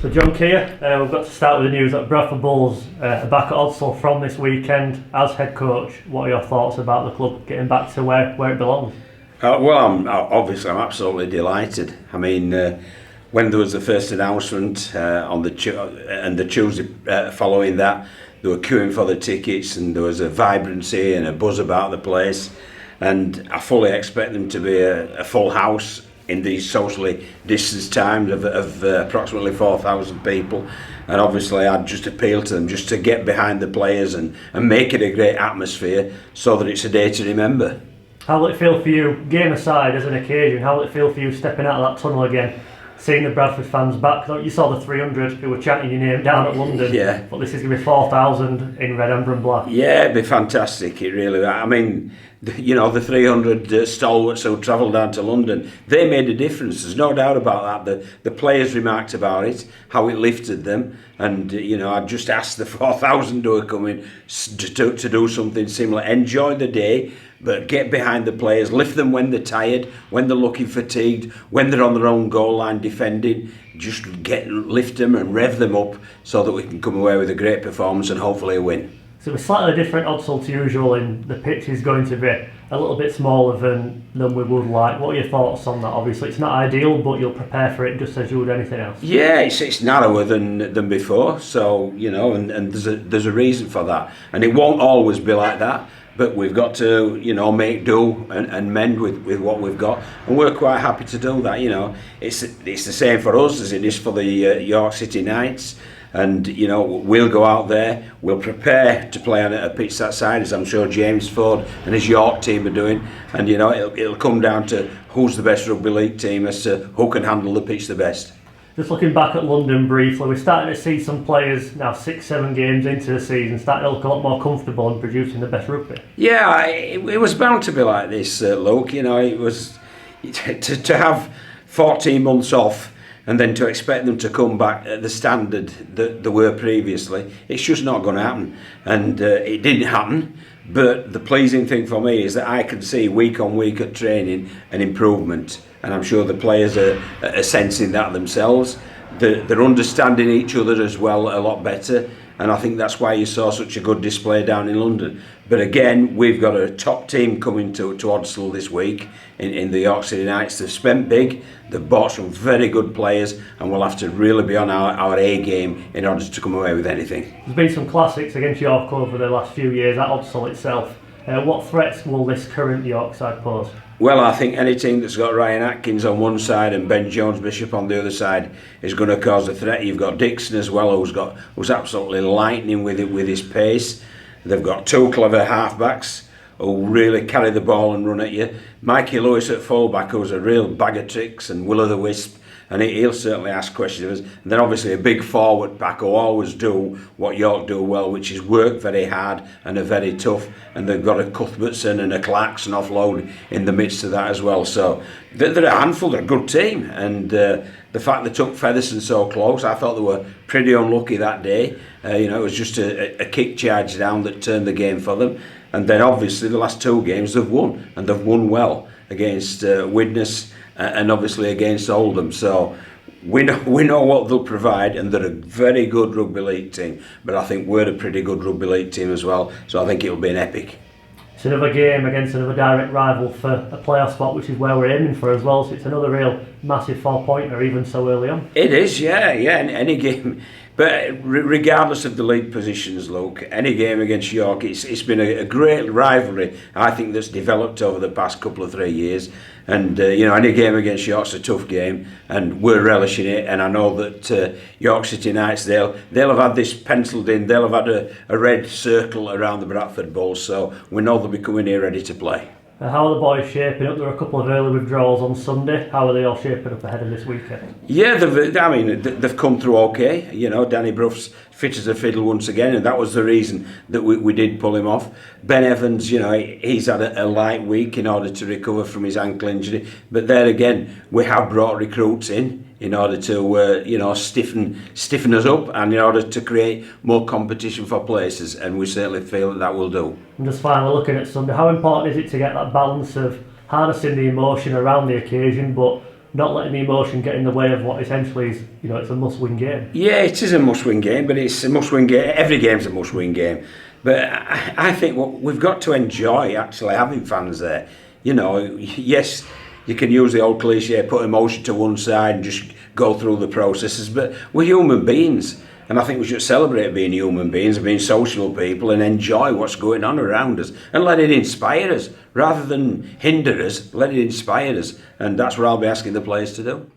So John Kear, we've got to start with the news that Bradford Bulls are back at Odsal from this weekend as head coach. What are your thoughts about the club getting back to where it belongs? Well, I'm absolutely delighted. I mean, when there was the first announcement on the Tuesday following that, they were queuing for the tickets, and there was a vibrancy and a buzz about the place. And I fully expect them to be a full house in these socially distanced times of approximately 4,000 people. And obviously I'd just appeal to them just to get behind the players and make it a great atmosphere so that it's a day to remember. How will it feel for you, game aside as an occasion, how will it feel for you stepping out of that tunnel again, seeing the Bradford fans back? You saw the 300 who were chanting your name down at London, yeah. But this is going to be 4,000 in red, amber and black. Yeah, it'd be fantastic, it really. I mean, the 300 stalwarts who travelled down to London, they made a difference, there's no doubt about that. The players remarked about it, how it lifted them, and I just asked the 4,000 who are coming to do something similar. Enjoy the day, but get behind the players, lift them when they're tired, when they're looking fatigued, when they're on their own goal line defending. Just lift them and rev them up so that we can come away with a great performance and hopefully a win. So it's slightly different Odsal to usual, in the pitch is going to be a little bit smaller than we would like. What are your thoughts on that? Obviously it's not ideal, but you'll prepare for it just as you would anything else. Yeah, it's narrower than before, so and there's a reason for that, and it won't always be like that. But we've got to, make do and mend with what we've got, and we're quite happy to do that. It's the same for us as it is for the York City Knights, and we'll go out there, we'll prepare to play on a pitch that side, as I'm sure James Ford and his York team are doing, and it'll come down to who's the best rugby league team as to who can handle the pitch the best. Just looking back at London briefly, we're starting to see some players now 6-7 games into the season starting to look a lot more comfortable and producing the best rugby. Yeah, it was bound to be like this, Luke. It was to have 14 months off and then to expect them to come back at the standard that they were previously. It's just not going to happen, and it didn't happen. But the pleasing thing for me is that I can see week on week at training an improvement, and I'm sure the players are sensing that themselves. They're understanding each other as well a lot better, and I think that's why you saw such a good display down in London. But again, we've got a top team coming to Odsal this week in the York City Knights. They've spent big, they've bought some very good players, and we'll have to really be on our A game in order to come away with anything. There's been some classics against York over the last few years at Odsal itself. What threats will this current York side pose? Well, I think any team that's got Ryan Atkins on one side and Ben Jones-Bishop on the other side is going to cause a threat. You've got Dixon as well, who's absolutely lightning with his pace. They've got two clever halfbacks who really carry the ball and run at you. Mikey Lewis at fullback, who's a real bag of tricks and will-o'-the-wisp, and he'll certainly ask questions of us. And then obviously a big forward pack who always do what York do well, which is work very hard and are very tough. And they've got a Cuthbertson and a Clarkson offload in the midst of that as well. So they're a handful, they're a good team. And the fact they took Featherstone so close, I thought they were pretty unlucky that day. It was just a kick charge down that turned the game for them. And then obviously the last two games they've won, and they've won well against Widnes and obviously against Oldham. So we know what they'll provide, and they're a very good rugby league team. But I think we're a pretty good rugby league team as well. So I think it'll be an epic. It's another game against another direct rival for a playoff spot, which is where we're aiming for as well. So it's another real massive 4-pointer, even so early on. It is, yeah. Any game. But regardless of the league positions, Luke, any game against York, it's been a great rivalry, I think, that's developed over the past couple of 3 years. And any game against York's a tough game, and we're relishing it. And I know that York City Knights, they'll have had this penciled in. They'll have had a red circle around the Bradford Bulls, so we know they'll be coming here ready to play. How are the boys shaping up? There were a couple of early withdrawals on Sunday. How are they all shaping up ahead of this weekend? Yeah, they've come through okay. Danny Bruff's fit as a fiddle once again, and that was the reason that we did pull him off. Ben Evans, he's had a light week in order to recover from his ankle injury. But there again, we have brought recruits in order to stiffen us up, and in order to create more competition for places, and we certainly feel that will do. And just finally looking at Sunday, how important is it to get that balance of harnessing the emotion around the occasion but not letting the emotion get in the way of what essentially is, it's a must-win game. Yeah, it is a must-win game, but it's a must-win game. Every game's a must-win game. But I think we've got to enjoy actually having fans there. Yes, you can use the old cliche, put emotion to one side and just go through the processes, but we're human beings. And I think we should celebrate being human beings and being social people and enjoy what's going on around us and let it inspire us rather than hinder us. Let it inspire us, and that's what I'll be asking the players to do.